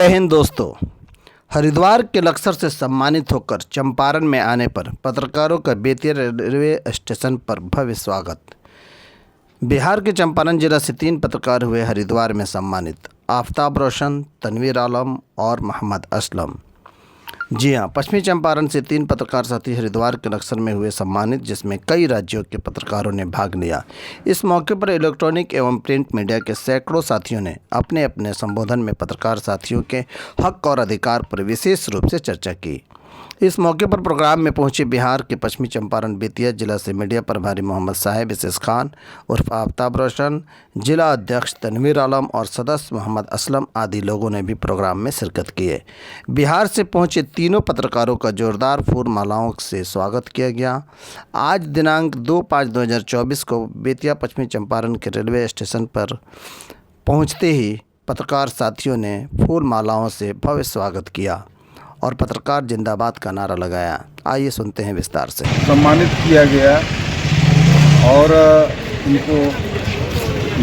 जय हिंद दोस्तों। हरिद्वार के लक्सर से सम्मानित होकर चंपारण में आने पर पत्रकारों का बेतिया रेलवे स्टेशन पर भव्य स्वागत। बिहार के चंपारण जिला से 3 पत्रकार हुए हरिद्वार में सम्मानित। आफताब रोशन, तनवीर आलम और मोहम्मद असलम। जी हां, पश्चिमी चंपारण से 3 पत्रकार साथी हरिद्वार के लक्सर में हुए सम्मानित, जिसमें कई राज्यों के पत्रकारों ने भाग लिया। इस मौके पर इलेक्ट्रॉनिक एवं प्रिंट मीडिया के सैकड़ों साथियों ने अपने अपने संबोधन में पत्रकार साथियों के हक और अधिकार पर विशेष रूप से चर्चा की। इस मौके पर प्रोग्राम में पहुंचे बिहार के पश्चिमी चंपारण बेतिया जिला से मीडिया प्रभारी मोहम्मद साहिब इसेस खान उर्फ आफताब रोशन, जिला अध्यक्ष तनवीर आलम और सदस्य मोहम्मद असलम आदि लोगों ने भी प्रोग्राम में शिरकत किए। बिहार से पहुंचे तीनों पत्रकारों का जोरदार फूल मालाओं से स्वागत किया गया। आज दिनांक 2/5/2024 को बेतिया पश्चिमी चंपारण के रेलवे स्टेशन पर पहुँचते ही पत्रकार साथियों ने फूल मालाओं से भव्य स्वागत किया और पत्रकार जिंदाबाद का नारा लगाया। आइए सुनते हैं विस्तार से। सम्मानित किया गया और इनको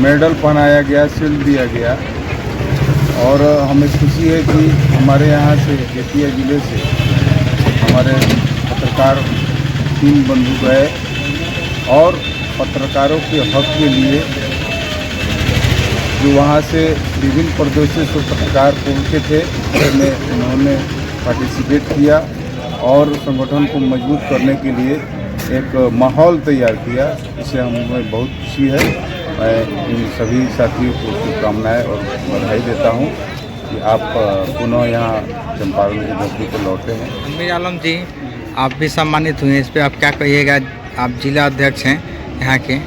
मेडल पहनाया गया, शील्ड दिया गया और हमें खुशी है कि हमारे यहाँ से बेतिया जिले से हमारे पत्रकार 3 बंधु गए और पत्रकारों के हक के लिए जो वहाँ से विभिन्न प्रदेशों से पत्रकार पहुँचे थे उसमें उन्होंने पार्टिसिपेट किया और संगठन को मजबूत करने के लिए एक माहौल तैयार किया। इससे हमें बहुत खुशी है। मैं इन सभी साथियों को शुभकामनाएं और बधाई देता हूं कि आप पुनः यहाँ चंपारण की धरती पर लौटे हैं। तनवीर आलम जी, आप भी सम्मानित हुए, इस पर आप क्या कहिएगा? आप जिला अध्यक्ष हैं यहाँ के।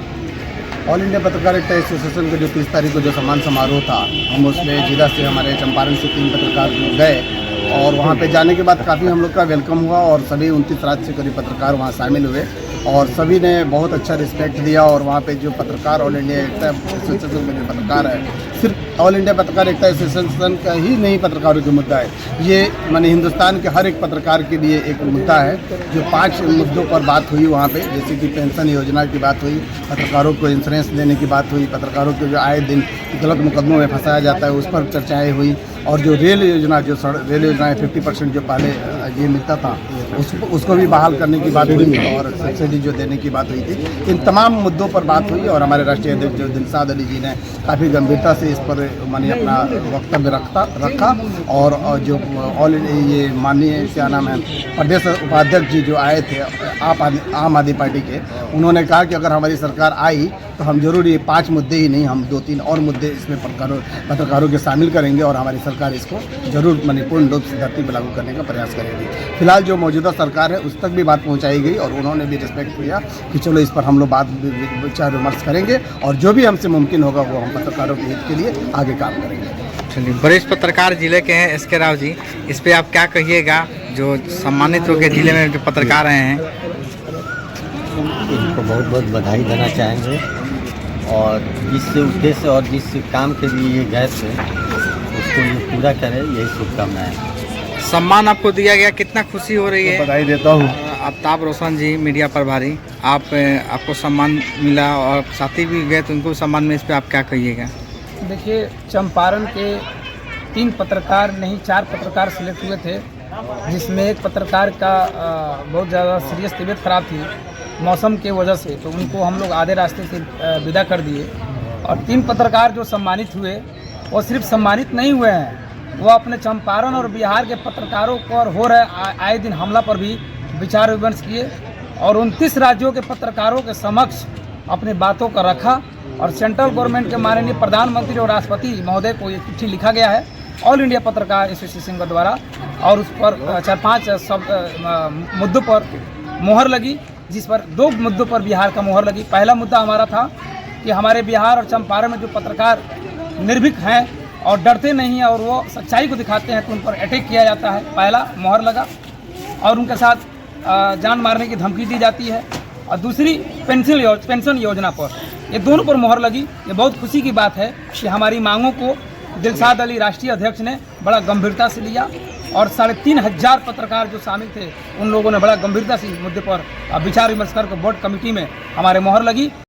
ऑल इंडिया पत्रकारिता एसोसिएशन का जो 30 तारीख को जो सम्मान समारोह था, हम उसमें जिला से हमारे चंपारण से 3 पत्रकार गए और वहाँ पे जाने के बाद काफ़ी हम लोग का वेलकम हुआ और सभी 29 राज्य से करीब पत्रकार वहाँ शामिल हुए और सभी ने बहुत अच्छा रिस्पेक्ट दिया। और वहाँ पे जो पत्रकार ऑल इंडिया एकता एसोसिएशन के जो पत्रकार है, सिर्फ ऑल इंडिया पत्रकार एकता एसोसिएशन का ही नहीं पत्रकारों का मुद्दा है, ये माने हिंदुस्तान के हर एक पत्रकार के लिए एक मुद्दा है। जो 5 मुद्दों पर बात हुई वहाँ पे, जैसे कि पेंशन योजना की बात हुई, पत्रकारों को इंश्योरेंस देने की बात हुई, पत्रकारों को जो आए दिन गलत मुकदमों में फंसाया जाता है उस पर चर्चाएँ हुई, और जो रेल योजना, जो रेल योजना 50% जो पहले ये मिलता था उसको भी बहाल करने की बात हुई और सब्सिडी जो देने की बात हुई थी। इन तमाम मुद्दों पर बात हुई और हमारे राष्ट्रीय अध्यक्ष जो दिलशाद अली जी ने काफ़ी गंभीरता से इस पर माननीय अपना वक्तव्य रखा और जो ऑल ये माननीय क्या नाम है प्रदेश उपाध्यक्ष जी जो आए थे आम आदमी पार्टी के, उन्होंने कहा कि अगर हमारी सरकार आई तो हम जरूर ये 5 मुद्दे ही नहीं, हम 2-3 और मुद्दे इसमें पत्रकारों के शामिल करेंगे और हमारी सरकार इसको जरूर पूर्ण रूप से धरती पर लागू करने का प्रयास करेगी। फिलहाल जो मौजूदा सरकार है उस तक भी बात पहुंचाई गई और उन्होंने भी रिस्पेक्ट किया कि चलो इस पर हम लोग बात विचार विमर्श करेंगे और जो भी हमसे मुमकिन होगा वो हम पत्रकारों के हित के लिए आगे काम करेंगे। चलिए, वरिष्ठ पत्रकार जिले के हैं SK राव जी, इस पर आप क्या कहिएगा जो सम्मानित होकर जिले में जो पत्रकार रहे हैं? उनको बहुत बहुत बधाई देना चाहेंगे और जिस उद्देश्य और जिस काम के लिए ये गए थे उसको ये पूरा करें, यही शुभकामनाएं। सम्मान आपको दिया गया, कितना खुशी हो रही है? बधाई देता हूँ। आफताब रोशन जी, मीडिया प्रभारी, आपको सम्मान मिला और साथी भी गए तो उनको सम्मान में, इस पर आप क्या कहिएगा? देखिए, चंपारण के 3 पत्रकार नहीं 4 पत्रकार सिलेक्ट हुए थे, जिसमें एक पत्रकार का बहुत ज़्यादा सीरियस तबीयत खराब थी मौसम के वजह से, तो उनको हम लोग आधे रास्ते से विदा कर दिए। और 3 पत्रकार जो सम्मानित हुए वो सिर्फ सम्मानित नहीं हुए हैं, वो अपने चंपारण और बिहार के पत्रकारों पर हो रहे आए दिन हमला पर भी विचार विमर्श किए और 29 राज्यों के पत्रकारों के समक्ष अपनी बातों का रखा। और सेंट्रल गवर्नमेंट के माननीय प्रधानमंत्री और राष्ट्रपति महोदय को ये चिट्ठी लिखा गया है ऑल इंडिया पत्रकार एसोसिएशन के द्वारा और उस पर 4-5 सब मुद्दों पर मोहर लगी, जिस पर 2 मुद्दों पर बिहार का मोहर लगी। पहला मुद्दा हमारा था कि हमारे बिहार और चंपारण में जो पत्रकार निर्भीक हैं और डरते नहीं हैं और वो सच्चाई को दिखाते हैं तो उन पर अटैक किया जाता है, पहला मोहर लगा और उनके साथ जान मारने की धमकी दी जाती है। और दूसरी पेंशन योजना पर, ये दोनों पर मोहर लगी। ये बहुत खुशी की बात है कि हमारी मांगों को दिलशाद अली राष्ट्रीय अध्यक्ष ने बड़ा गंभीरता से लिया और 3,500 पत्रकार जो शामिल थे उन लोगों ने बड़ा गंभीरता से इस मुद्दे पर विचार विमर्श कर बोर्ड कमेटी में हमारे मोहर लगी।